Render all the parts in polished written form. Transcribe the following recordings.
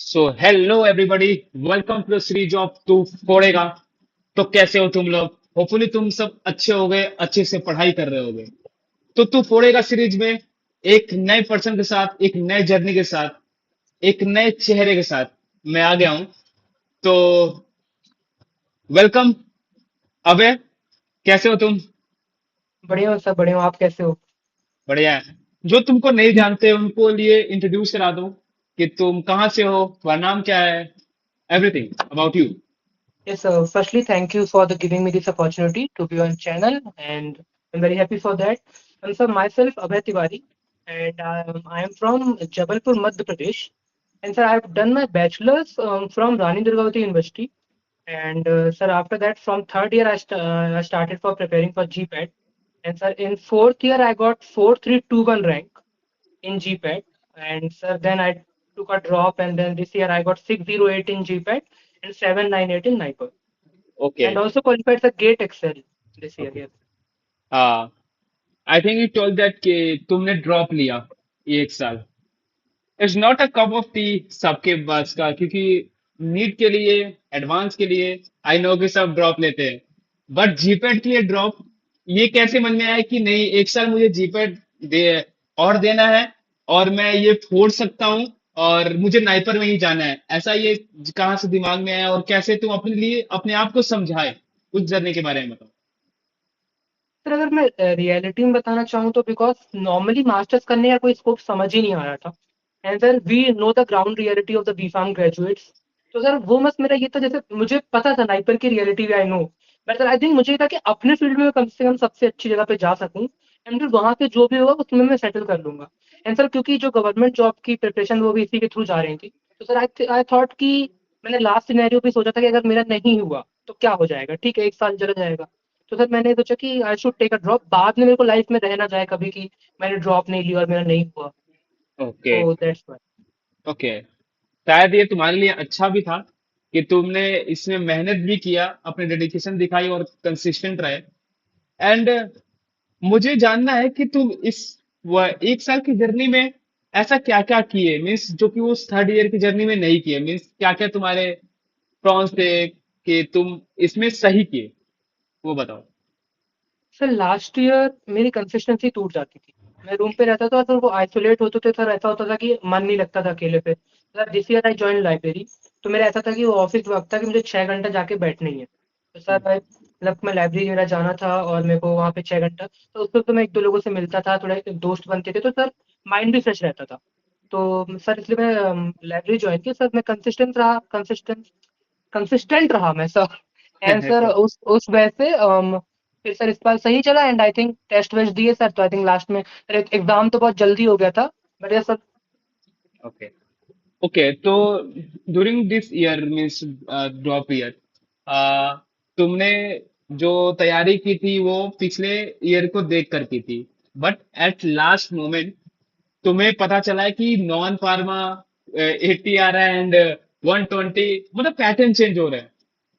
So hello everybody, welcome to the series of तू फोड़ेगा। तो कैसे हो तुम लोग? होपफुली तुम सब अच्छे हो गए, अच्छे से पढ़ाई कर रहे होगे। तो तू फोड़ेगा सीरीज में एक नए पर्सन के साथ, एक नए जर्नी के साथ, एक नए चेहरे के साथ मैं आ गया हूं। तो वेलकम। अबे, कैसे हो तुम? बढ़िया हो सब बढ़िया हो। आप कैसे हो? बढ़िया है। जो तुमको नहीं जानते उनको लिए इंट्रोड्यूस करा दो कि तुम कहाँ से हो, तुम्हारा नाम क्या है, everything about you. Yes, firstly, thank you for the giving me this opportunity to be on channel, and I'm very happy for that. And so myself, Abhay Tiwari, and I am from Jabalpur, Madhya Pradesh. And sir, I've done my bachelor's from Rani Durgavati University. And sir, after that, from third year, I started for preparing for GPAT. And sir, in fourth year, I got 4321 rank in GPAT. And sir, then I took a drop, and then this year I got 608 in GPAT and 798 in NIPER. Okay. And also qualified for GATE Excel this year. Okay. Yes. हाँ, I think you told that कि तुमने drop लिया ये एक साल। It's not a cup of T सबके बस का, क्योंकि नीट के लिए, एडवांस के लिए आई नो कि सब ड्रॉप लेते हैं, बट जीपेट के लिए ड्रॉप ये कैसे मन में आया कि नहीं, एक साल मुझे जीपेट दे और देना है और मैं ये फोड़ सकता हूँ और मुझे नाइपर में ही जाना है, ऐसा ये कहाँ से दिमाग में आया और कैसे तुम अपने लिए अपने आप को समझाए? उस जर्नी के बारे में बताओ। सर, अगर मैं रियलिटी में बताना चाहूँ तो बिकॉज नॉर्मली मास्टर्स करने का कोई स्कोप समझ ही नहीं आ रहा था। And sir we know the ground reality of the B pharm graduates. तो सर वो बस मेरा ये था, जैसे मुझे पता था नाइपर की रियलिटी भी I know. But sir I think मुझे ये था कि अपने फील्ड में मैं कम से कम सबसे अच्छी जगह पे जा सकूं, एंड फिर वहां पे जो भी होगा उसमें मैं सेटल कर लूंगा। एंड सर क्योंकि जो गवर्नमेंट जॉब की प्रिपरेशन वो भी इसी के थ्रू जा रही थी, तो सर आई थॉट कि मैंने लास्ट सिनेरियो भी सोचा था कि अगर मेरा नहीं हुआ तो क्या हो जाएगा, ठीक है एक साल चला जाएगा। तो सर मैंने सोचा कि I should take a drop, बाद में मेरे को लाइफ में रहना जाए कभी कि मैंने ड्रॉप नहीं लिया और मेरा नहीं हुआ। ओके। तो दैट्स व्हाई। ओके। शायद ये तुम्हारे लिए अच्छा भी था कि तुमने इसमें मेहनत भी किया, अपने डेडिकेशन दिखाई और कंसिस्टेंट रहे। एंड मुझे जानना है कि तुम इस एक साल की जर्नी में ऐसा क्या क्या किए, मीन्स जो कि उस थर्ड ईयर की जर्नी में नहीं किए, मीन्स क्या क्या तुम्हारे प्रॉन्स थे कि तुम इसमें सही किए, वो बताओ। सर लास्ट ईयर मेरी कंसिस्टेंसी टूट जाती थी। मैं रूम पे रहता था, तो वो आइसोलेट होते थे, सर ऐसा होता था कि मन नहीं लगता था अकेले पे। Sir this year I join library. तो मेरा ऐसा था कि वो ऑफिस वक्त था कि मुझे 6 घंटा जाके बैठना ही है। तो सर मतलब मैं लाइब्रेरी मेरा जाना था और मेरे को वहाँ पे 6 घंटा, तो उस वक्त तो मैं एक दो लोगों से मिलता था, थोड़ा दोस्त बनते थे, तो सर माइंड भी फ्रेश रहता था। तो सर इसलिए मैं लाइब्रेरी ज्वाइन की। सर मैं कंसिस्टेंट रहा मैं सर। एंड सर उस वजह से फिर सर इस बार सही चला, एंड आई थिंक टेस्ट वेस्ट दिए सर, तो आई थिंक लास्ट में सर एग्जाम तो बहुत जल्दी हो गया था। बट ये सर ओके। ओके। तो during this year means drop year, तुमने जो तैयारी की थी वो पिछले ईयर को देख कर की थी, बट एट लास्ट मोमेंट तुम्हें पता चला है कि नॉन फार्मा 80 आ रहा है एंड 120, मतलब पैटर्न चेंज हो रहा है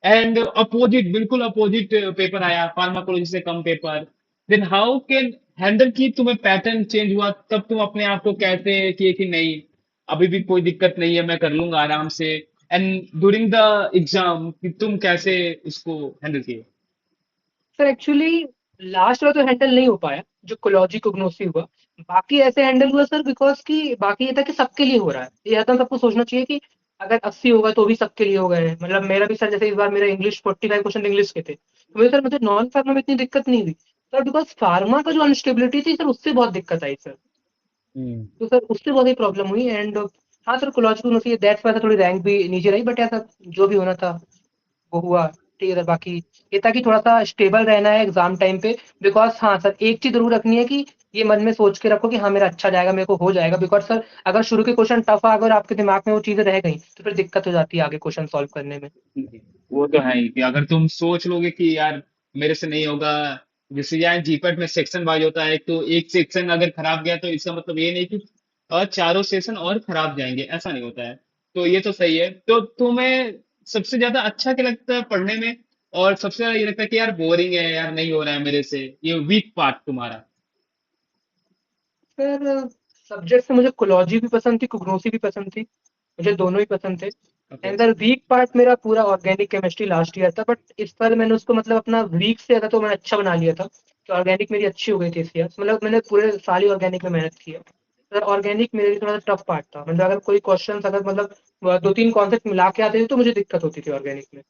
एंड अपोजिट, बिल्कुल अपोजिट पेपर आया, फार्माकोलॉजी से कम paper. Then how can handle की तुम्हें पैटर्न चेंज हुआ, तब तुम अपने आप को कहते किए कि नहीं, अभी भी कोई दिक्कत नहीं है, मैं कर लूंगा आराम से। एंड ड्यूरिंग द एग्जाम कि तुम कैसे इसको हैंडल किए? सर एक्चुअली लास्ट वाला तो हैंडल नहीं हो पाया, जो कोलॉजी कोग्नोसी हुआ। बाकी ऐसे हैंडल हुआ सर, बिकॉज कि बाकी ये था कि सबके लिए हो रहा है, ये था सबको सोचना चाहिए कि अगर 80 होगा तो भी सबके लिए हो गए हैं। मतलब मेरा भी सर, जैसे इस बार मेरा इंग्लिश 45 क्वेश्चन इंग्लिश के थे, तो मुझे नॉन फार्मा में इतनी दिक्कत नहीं हुई सर, बिकॉज फार्मा का जो अनस्टेबिलिटी थी सर उससे बहुत दिक्कत आई सर। हम्म। तो सर उससे बहुत ही प्रॉब्लम हुई। एंड हाँ सर कोलॉजी कोग्नोसी दैट्स वाई थोड़ी रैंक भी नीचे रही, बट यार सर जो भी होना था वो हुआ। ठीक है सर, बाकी ये था कि थोड़ा सा स्टेबल रहना है एग्जाम टाइम पे। बिकॉज हाँ सर एक चीज जरूर रखनी है कि ये मन में सोच के रखो कि हाँ मेरा अच्छा जाएगा, मेरे को हो जाएगा। बिकॉज सर अगर शुरू के क्वेश्चन टफ है, अगर आपके दिमाग में वो चीजें रह गई तो फिर दिक्कत हो जाती है आगे क्वेश्चन सॉल्व करने में। वो तो है ही कि अगर तुम सोच लोगे कि यार मेरे से नहीं होगा, जैसे यहाँ जीपीएट में सेक्शन वाइज होता है, तो एक सेक्शन अगर खराब गया तो इसका मतलब ये नहीं कि और चारों सेशन और खराब जाएंगे, ऐसा नहीं होता है। तो ये तो सही है। तो तुम्हें सबसे ज्यादा अच्छा क्या लगता है पढ़ने में, और सबसे ज्यादा ये लगता है कि यार बोरिंग है, यार नहीं हो रहा है मेरे से, ये वीक पार्ट तुम्हारा? फिर सब्जेक्ट से मुझे कोलॉजी भी पसंद थी, कोग्नोसी भी पसंद थी। मुझे दोनों ही पसंद थे। Okay. And the weak part मेरा पूरा ऑर्गेनिक केमिस्ट्री लास्ट ईयर था, बट इस बार मैंने उसको मतलब अपना वीक से ज़्यादा तो मैंने अच्छा बना लिया था कि ऑर्गेनिक मेरी अच्छी हो गई थी इस ईयर। मतलब मैंने पूरे साल ही ऑर्गेनिक में मेहनत की है। सर ऑर्गेनिक मेरे लिए थोड़ा सा टफ पार्ट था, मतलब अगर कोई क्वेश्चन अगर मतलब दो तीन कॉन्सेप्ट मिला के आते थे तो मुझे दिक्कत होती थी ऑर्गेनिक में।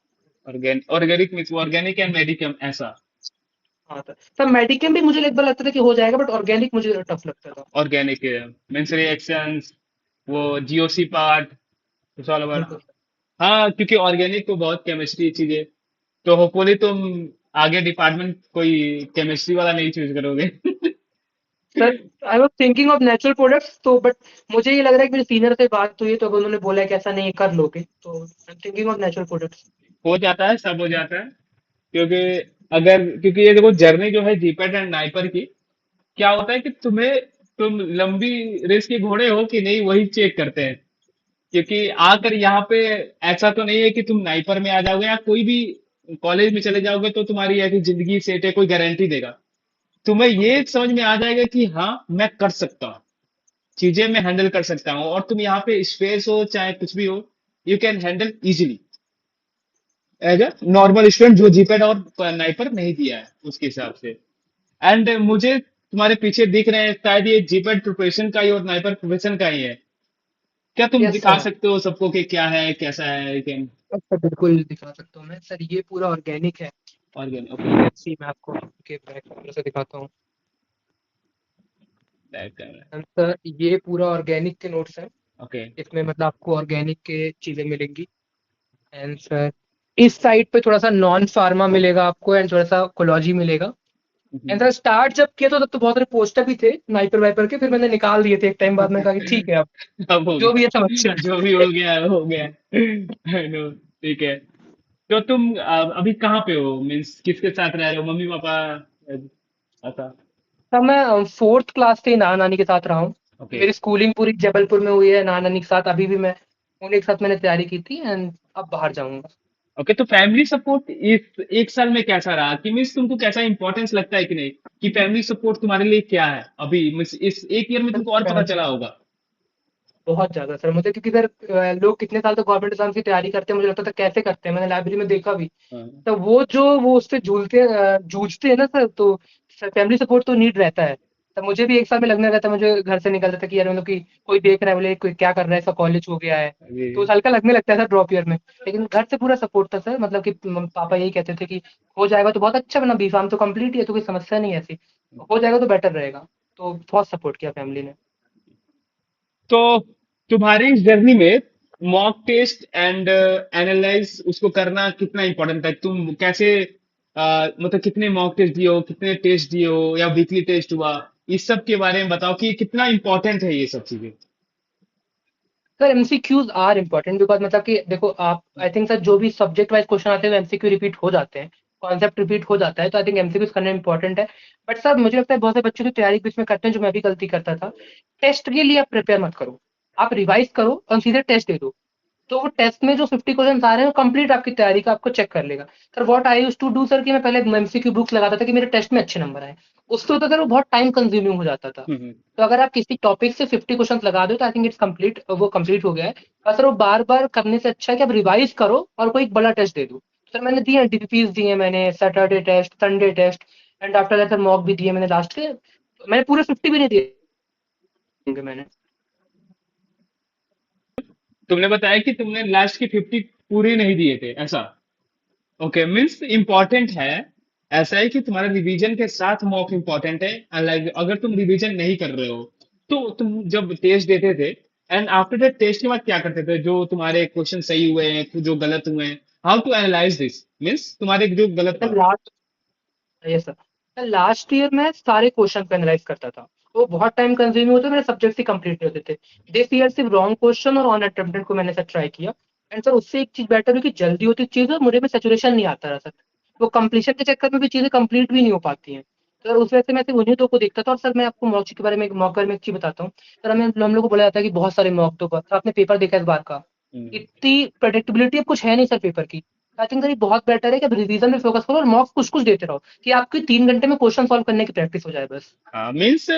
Organic means organic and Medicom ऐसा। हाँ सर। सर मेडिकल भी मुझे एक बार लगता था कि हो जाएगा, बट ऑर्गेनिक मुझे टफ लगता था। ऑर्गेनिक मीन्स रिएक्शंस, वो GOC part, it's all over. बिल्कुल सर। हाँ, क्योंकि ऑर्गेनिक को बहुत केमिस्ट्री चीजें, तो होपफुली तुम आगे डिपार्टमेंट कोई केमिस्ट्री वाला नहीं चूज करोगे। Sir I was thinking of natural products तो, बट मुझे ये लग रहा है कि मेरे सीनियर से बात हुई है तो अब उन्होंने बोला है कि ऐसा नहीं कर लोगे, तो I am thinking of natural products. हो जाता है, सब हो जाता है। क्योंकि अगर, क्योंकि ये देखो जर्नी जो है जीपेट एंड नाइपर की, क्या होता है कि तुम लंबी रेस के घोड़े हो कि नहीं, वही चेक करते हैं। क्योंकि आकर यहाँ पे ऐसा तो नहीं है कि तुम नाइपर में आ जाओगे या कोई भी कॉलेज में चले जाओगे तो तुम्हारी ऐसी जिंदगी सेट है, कोई गारंटी देगा। तुम्हें ये समझ में आ जाएगा कि हाँ, मैं कर सकता हूँ, चीजें मैं हैंडल कर सकता हूँ, और तुम यहाँ पे स्पेस हो चाहे कुछ भी हो, you can handle easily as a normal student जो जीपेड और नाइपर नहीं दिया है उसके हिसाब से। एंड मुझे तुम्हारे पीछे दिख रहे हैं, शायद ये जीपेड प्रिपरेशन का ही और नाइपर प्रिपरेशन का ही है। क्या तुम यस दिखा सर। सकते हो सबको कि क्या है कैसा है, कैन सर बिल्कुल दिखा सकता हूँ मैं सर, ये पूरा ऑर्गेनिक है। ऑर्गेन? ओके। लेट्स सी, मैं आपको के बैक कैमरा से दिखाता हूँ। Back camera. एंड सर ये पूरा ऑर्गेनिक के नोट्स हैं। ओके। इसमें मतलब आपको ऑर्गेनिक के चीजें मिलेंगी। एंड सर इस साइड पे थोड़ा सा नॉन फार्मा मिलेगा आपको, एंड थोड़ा सा कोलॉजी मिलेगा। एंड सर स्टार्ट जब किया तो तब तो बहुत सारे पोस्टर भी थे नाइपर वाइपर के, फिर मैंने निकाल दिए थे एक टाइम बाद, मैंने कहा कि ठीक है अब अब हो जो भी है सब गया, अच्छा जो भी हो गया हो गया। नो, ठीक है। तो तुम अभी कहाँ पे हो, मीन्स किसके साथ रह रहे हो, मम्मी पापा ऐसा? तब मैं फोर्थ क्लास से ही नाना नानी के साथ रहा हूँ। ओके। मेरी स्कूलिंग पूरी जबलपुर में हुई है नाना नानी के साथ, अभी भी मैं उन्हीं के साथ मैंने तैयारी की थी, एंड अब बाहर जाऊंगा। ओके, तो फैमिली सपोर्ट इस एक साल में कैसा रहा, कि मीन्स तुमको कैसा इंपॉर्टेंस लगता है कि नहीं, कि फैमिली सपोर्ट तुम्हारे लिए क्या है अभी, मीन्स इस एक ईयर में तुमको और पता चला होगा। बहुत ज्यादा सर मुझे, क्योंकि सर लोग कितने साल तक गवर्नमेंट एग्जाम की तैयारी करते हैं, मुझे लगता था कैसे करते हैं, मैंने लाइब्रेरी में देखा भी। हाँ। तो वो जो वो उससे जूझते हैं ना सर, तो फैमिली सपोर्ट तो नीड रहता है। तो मुझे भी एक साल में लगने रहता है, मुझे घर से निकलता था कि यार मतलब कि कोई देख रहा है, बोले कोई क्या कर रहा है, इसका कॉलेज हो गया है। अभी तो हल्का लगने लगता है सर ड्रॉप ईयर में। लेकिन घर से पूरा सपोर्ट था सर, मतलब कि पापा यही कहते थे कि हो जाएगा तो बहुत अच्छा, बना बीफार्म तो कंप्लीट ही है तो कोई समस्या नहीं है ऐसी, हो जाएगा तो बेटर रहेगा। तो बहुत सपोर्ट किया फैमिली ने। तो तुम्हारी इस जर्नी में मॉक टेस्ट एंड एनालाइज उसको करना कितना इंपॉर्टेंट है, तुम कैसे मतलब कितने मॉक टेस्ट दिए हो, कितने टेस्ट दिए हो, या वीकली टेस्ट हुआ, इस सब के बारे में बताओ कि कितना इंपॉर्टेंट है ये सब चीजें। Sir MCQs are important, because मतलब कि देखो आप, आई थिंक सर जो भी सब्जेक्ट वाइज क्वेश्चन आते हैं एमसीक्यू रिपीट हो जाते हैं, कॉन्सेप्ट रिपीट हो जाता है, तो आई थिंक एमसीक्यूज करना इंपॉर्टेंट है। बट सर मुझे लगता है बहुत से बच्चों की तैयारी बीच में करते हैं, जो मैं भी गलती करता था। टेस्ट के लिए आप प्रिपेयर मत करो, आप रिवाइज करो और सीधे टेस्ट दे दो। तो वो टेस्ट में जो 50 क्वेश्चन आ रहे हैं वो कंप्लीट आपकी तैयारी का आपको चेक कर लेगा। Sir what I used to do sir, कि मैं पहले एमसीक्यू बुक्स लगाता था कि मेरे टेस्ट में अच्छे नंबर आए। उससे होता था वो बहुत टाइम कंज्यूमिंग हो जाता था। हम्म। तो अगर आप किसी टॉपिक से 50 क्वेश्चन लगा दो तो आई थिंक इट्स कंप्लीट, वो कंप्लीट हो गया है। और सर वो बार बार करने से अच्छा है कि आप रिवाइज करो और कोई एक बड़ा टेस्ट दे दो। सर मैंने दिए डीपीपीज दिए, मैंने Saturday test, Sunday test, and after that sir mock भी दिए मैंने लास्ट के। मैंने पूरे 50 भी नहीं दिए होंगे मैंने। तुमने बताया कि तुमने लास्ट की 50 पूरे नहीं दिए थे ऐसा। ओके, मीन्स इम्पोर्टेंट है। ऐसा है कि तुम्हारा रिवीजन के साथ मॉक इम्पोर्टेंट है। लाइक अगर तुम रिवीजन नहीं कर रहे हो तो तुम जब टेस्ट देते थे, एंड आफ्टर दैट टेस्ट के बाद क्या करते थे, जो तुम्हारे क्वेश्चन सही हुए हैं जो गलत हुए हैं, how to analyse this, means तुम्हारे जो गलत सर हुआ। Last, yes sir last year में सारे क्वेश्चन को एनालाइज करता था। वो बहुत टाइम कंज्यूमिंग होता मेरे सब्जेक्ट ही कंप्लीट नहीं होते थे। दिस ईयर सिर्फ रॉन्ग क्वेश्चन और ऑन अटेम्प्टेड को मैंने सर ट्राई किया। एंड सर उससे एक चीज बेटर हुई कि जल्दी होती चीज और मुझे में सेचुरेशन नहीं आता रहा सर। वो कंप्लीशन के चक्कर में भी चीजें कंप्लीट भी नहीं हो पाती हैं। सर उस वजह से मैं सिर्फ उन्हीं दो को देखता था। और सर मैं आपको मॉक के बारे में मॉक में एक चीज बताता हूँ। सर हमें हम लोग को बोला जाता है कि बहुत सारे मॉक तो, सर आपने पेपर देखा इस बार का, हम्म। इतनी प्रेडिक्टेबिलिटी अब कुछ है नहीं सर पेपर की। आई थिंक सर ये बहुत बेटर है कि आप रिवीजन में फोकस करो और मॉक्स कुछ कुछ देते रहो, कि आपकी 3 घंटे में क्वेश्चन सॉल्व करने की प्रैक्टिस हो जाए बस। हाँ, means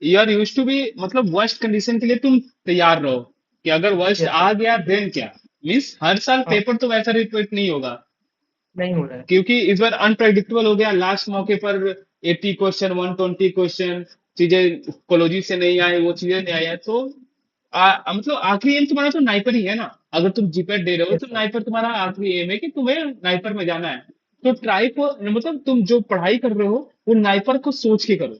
you are use to be, मतलब वर्स्ट कंडीशन के लिए तुम तैयार रहो। कि अगर वर्स्ट यस आ सर। गया देन क्या। मीन्स हर साल हाँ, पेपर तो वैसा रिपीट नहीं होगा, नहीं हो रहा है। क्योंकि इस बार अनप्रेडिक्टेबल हो गया, लास्ट मौके पर 80 क्वेश्चन, 120 क्वेश्चन, चीजें कोलॉजी से नहीं आए, वो चीजें नहीं आया, तो मतलब आखिरी एम तुम्हारा तो नाइपर ही है ना। अगर तुम जीपेट दे रहे हो यस तो सर। नाइपर तुम्हारा आखिरी एम है कि तुम्हें नाइपर में जाना है। तो ट्राई को मतलब तुम जो पढ़ाई कर रहे हो वो नाइपर को सोच के करो।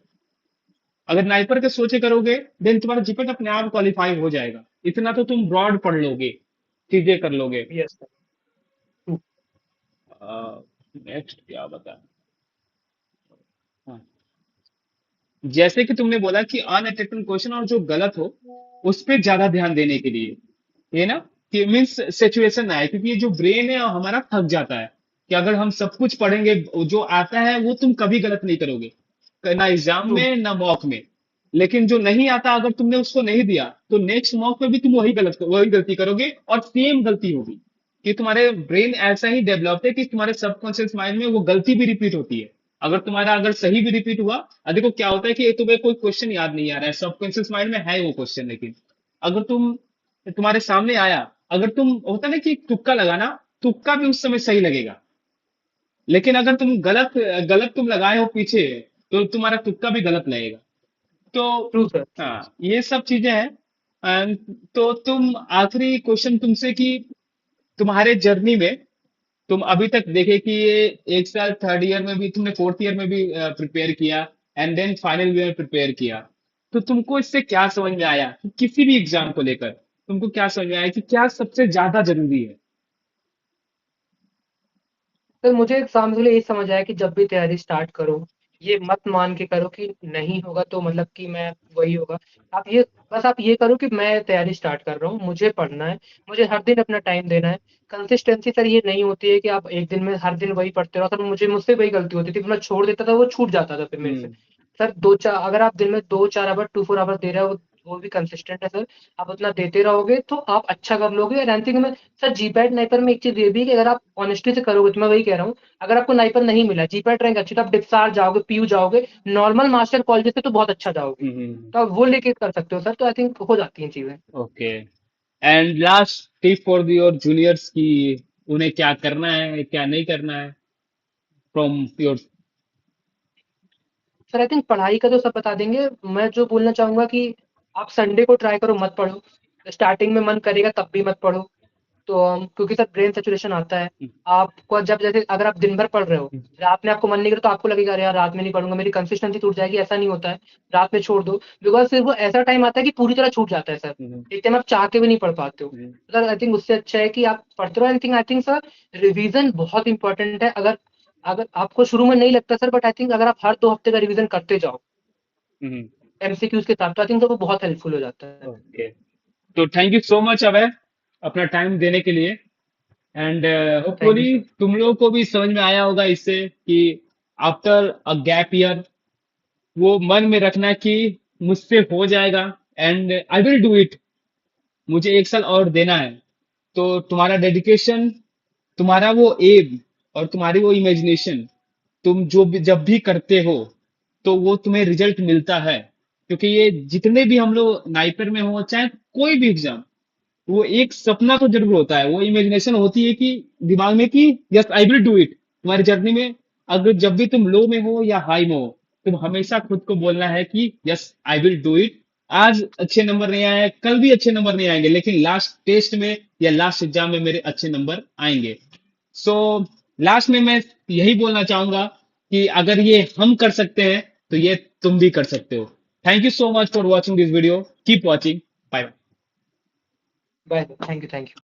अगर नाइपर के सोच के करोगे देन तुम्हारा जीपेट अपने आप क्वालिफाई हो जाएगा। इतना तो तुम ब्रॉड पढ़ लोगे, चीजें कर लोगे। Yes sir. ट्रू। नेक्स्ट क्या बता। हाँ, जैसे कि तुमने बोला कि अनअटेम्प्टेड क्वेश्चन और जो गलत हो उस पे ज्यादा ध्यान देने के लिए, ये ना, कि मीन्स सिचुएशन ना है, क्योंकि ये जो ब्रेन है हमारा थक जाता है कि अगर हम सब कुछ पढ़ेंगे जो आता है वो तुम कभी गलत नहीं करोगे, ना एग्जाम ट्रू। में ना मॉक में। लेकिन जो नहीं आता अगर तुमने उसको नहीं दिया तो नेक्स्ट मॉक में भी तुम वही गलती करोगे और सेम गलती होगी, कि तुम्हारे ब्रेन ऐसा ही डेवलप है कि तुम्हारे सबकॉन्शियस माइंड में वो गलती भी रिपीट होती है। अगर सही भी रिपीट हुआ, देखो क्या होता है कि तुम्हें कोई क्वेश्चन याद नहीं आ रहा है, सबकॉन्शियस माइंड में है वो क्वेश्चन, लेकिन अगर तुम्हारे सामने आया, अगर तुम होता है ना कि तुक्का लगाना, तुक्का भी उस समय सही लगेगा। लेकिन अगर तुम गलत गलत तुम लगाए हो पीछे, तो तुम्हारा तुक्का भी गलत लगेगा। तो ट्रू सर। हाँ, ये सब चीजें हैं। And तो तुम आखिरी क्वेश्चन तुमसे कि तुम्हारे जर्नी में तुम अभी तक देखे कि ये एक साल थर्ड ईयर में भी तुमने, फोर्थ ईयर में भी प्रिपेयर किया, एंड देन फाइनल ईयर में प्रिपेयर किया, तो तुमको इससे क्या समझ में आया कि किसी भी एग्जाम को लेकर तुमको क्या समझ में आया कि क्या सबसे ज्यादा जरूरी है। सर मुझे एक सामने से यही समझ आया कि जब भी तैयारी स्टार्ट करो, ये मत मान के करो कि नहीं होगा तो मतलब कि मैं वही होगा। आप ये करो कि मैं तैयारी स्टार्ट कर रहा हूँ, मुझे पढ़ना है, मुझे हर दिन अपना टाइम देना है। कंसिस्टेंसी सर ये नहीं होती है कि आप एक दिन में हर दिन वही पढ़ते रहो। सर मुझसे वही गलती होती थी, मैं छोड़ देता था, वो छूट जाता था फिर मेरे से। हम्म। सर दो चार अगर आप दिन में 2-4 आवर 2-4 आवर दे रहे हो, वो भी कंसिस्टेंट है सर। आप उतना देते रहोगे तो आप अच्छा कर लोगे। और रैंकिंग में सर जीपैट नाइपर में एक चीज ये भी है कि अगर आप ऑनेस्टी से करोगे तो मैं वही कह रहा हूँ, अगर आपको नाइपर नहीं मिला, जीपैट रैंक अच्छी, तो आप डिप्सार जाओगे, पीयू जाओगे, नॉर्मल मास्टर कॉलेज से तो बहुत अच्छा जाओगे। हम्म। तो आप वो लेके कर सकते हो सर, तो आई थिंक हो जाती हैं चीजें। Okay. And last tip for your juniors की उन्हें क्या करना है क्या नहीं करना है, from your. Sir I think पढ़ाई का तो सब बता देंगे। मैं जो बोलना चाहूंगा कि आप संडे को ट्राई करो मत पढ़ो। स्टार्टिंग में मन करेगा तब भी मत पढ़ो। तो क्योंकि सर ब्रेन सेचुरेशन आता है। आपको जब जैसे अगर आप दिन भर पढ़ रहे हो, रात में आपको मन नहीं करे तो आपको लगेगा अरे यार रात में नहीं पढ़ूंगा, मेरी कंसिस्टेंसी टूट जाएगी। ऐसा नहीं होता है, रात में छोड़ दो। बिकॉज फिर वो ऐसा टाइम आता है कि पूरी तरह छूट जाता है सर। एक टाइम आप चाह के भी नहीं पढ़ पाते हो। सर आई थिंक उससे अच्छा है कि आप पढ़ते रहो। आई थिंक सर रिवीजन बहुत इंपॉर्टेंट है। अगर अगर आपको शुरू में नहीं लगता सर, बट आई थिंक अगर आप हर 2 हफ्ते का रिवीजन करते जाओ एमसीक्यूज के साथ, तो आई थिंक सर वो बहुत हेल्पफुल हो जाता है। ओके। तो थैंक यू सो मच अभय, अपना टाइम देने के लिए। And thank you hopefully sir. तुम लोगों को भी समझ में आया होगा इससे कि आफ्टर अ गैप ईयर वो मन में रखना कि मुझसे हो जाएगा, and I will do it, मुझे एक साल और देना है। तो तुम्हारा डेडिकेशन, तुम्हारा वो एम और तुम्हारी वो इमेजिनेशन, तुम जब भी करते हो तो वो तुम्हें रिजल्ट मिलता है। क्योंकि ये जितने भी हम लोग नाइपर में हो चाहे कोई भी एग्जाम, वो एक सपना तो जरूर होता है, वो इमेजिनेशन होती है कि दिमाग में कि yes I will do it. तुम्हारी जर्नी में अगर जब भी तुम लो में हो या हाई में हो, तुम हमेशा खुद को बोलना है कि yes I will do it. आज अच्छे नंबर नहीं आए, कल भी अच्छे नंबर नहीं आएंगे, लेकिन लास्ट टेस्ट में या लास्ट एग्जाम में मेरे अच्छे नंबर आएंगे। सो लास्ट में मैं यही बोलना चाहूंगा कि अगर ये हम कर सकते हैं तो ये तुम भी कर सकते हो। Thank you so much for watching this video, keep watching, bye. Bye. Thank you. Thank you.